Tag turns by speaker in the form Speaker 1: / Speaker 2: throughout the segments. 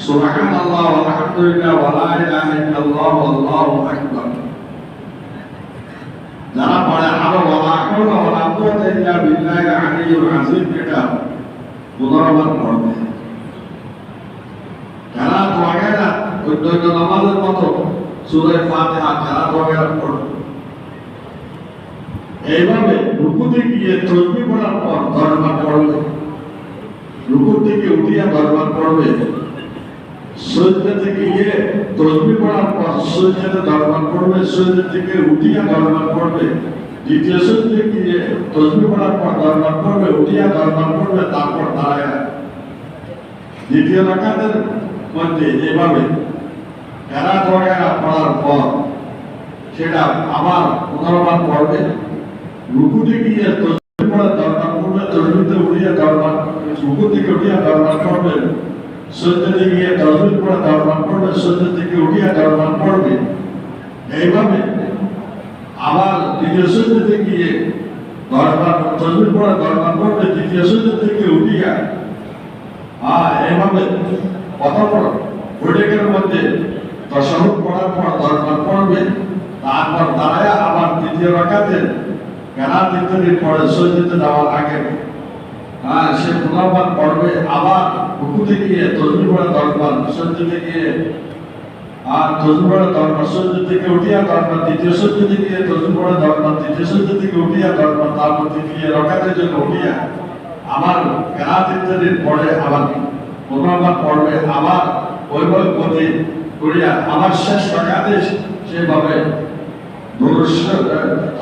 Speaker 1: সুবহানাল্লাহ আলহামদুলিল্লাহ ওয়া লা ইলাহা ইল্লাল্লাহ আল্লাহু আকবার। যারা পড়ে আরো ওয়া লা হাওলা ওয়া লা কুওয়াতা ইল্লা বিল্লাহিল আলিয়্যিল আযীম, এটা 15 বার পড়বে। কেরাত ওয়াগেরা ওই দৈনিক নামাজের মতো সূরা ফাতিহা কেরাত ওয়াগেরা পড়বে। এইভাবে রুকুতে গিয়ে তাসবিহ পড়ার পর 10 বার পড়বে, রুকু থেকে উঠিয়া 10 বার পড়বে, সিজদাতে গিয়ে তাসবিহ পড়ার পর সিজদাতে 10 বার পড়বে, সিজদা থেকে উঠিয়া 10 বার পড়বে, দ্বিতীয় সিজদাতে গিয়ে তাসবিহ পড়ার পর 10 বার পড়বে, উঠিয়া 10 বার পড়বে, তারপর দাঁড়ায়া দ্বিতীয় রাকাতের মধ্যে এভাবে কেরাত ওয়াগেরা পড়ার পর সেটা আবার 15 বার পড়বে। রুকুতে গিয়ে তাসবিহ পড়ার 10 বার পড়বে, তাসবিহতে উঠিয়া 10 বার, রুকু থেকে উঠিয়া 10 বার পড়বে, সিজদাতে গিয়ে তাসবিহ পড়া 10 বার পড়বে, সিজদা থেকে উঠিয়া 10 বার পড়বে। এইভাবে আবার দ্বিতীয় সিজদাতে গিয়ে 10 বার তাসবিহ পড়া 10 বার পড়বে, দ্বিতীয় সিজদা থেকে উঠিয়া এইভাবে প্রথম বৈঠকের মধ্যে তাশাহুদ পড়ার পর 10 বার পড়বে, তারপর দাঁড়ায়া আবার দ্বিতীয় রাকাতে কেরাত ইত্যাদি পড়ে সিজদাতে যাওয়ার আগে সে 15 বার পড়বে। আবার রুকুতে গিয়ে তাসবিহ পড়া 10 বার, সিজদাতে গিয়ে তাসবিহ পড়া 10 বার, সিজদা থেকে উঠিয়া 10 বার, দ্বিতীয় সিজদাতে গিয়ে তাসবিহ পড়া 10 বার, তৃতীয় সিজদা থেকে উঠিয়া 10 বার, তারপর তৃতীয় রাকাতের জন্য উঠিয়া আবার কেরাত ইত্যাদি পড়ে আবার 15 বার পড়বে। আবার ওইভাবে গতি করিয়া আবার শেষ রাকাতে সেভাবে দরুদ শরীফ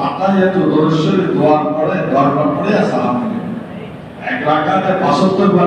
Speaker 1: আতাহিয়াতু দরুদ শরীফ দোয়া পড়ে 10 বার পড়ে সালাম দিবে। এক রাকাতে 75 বার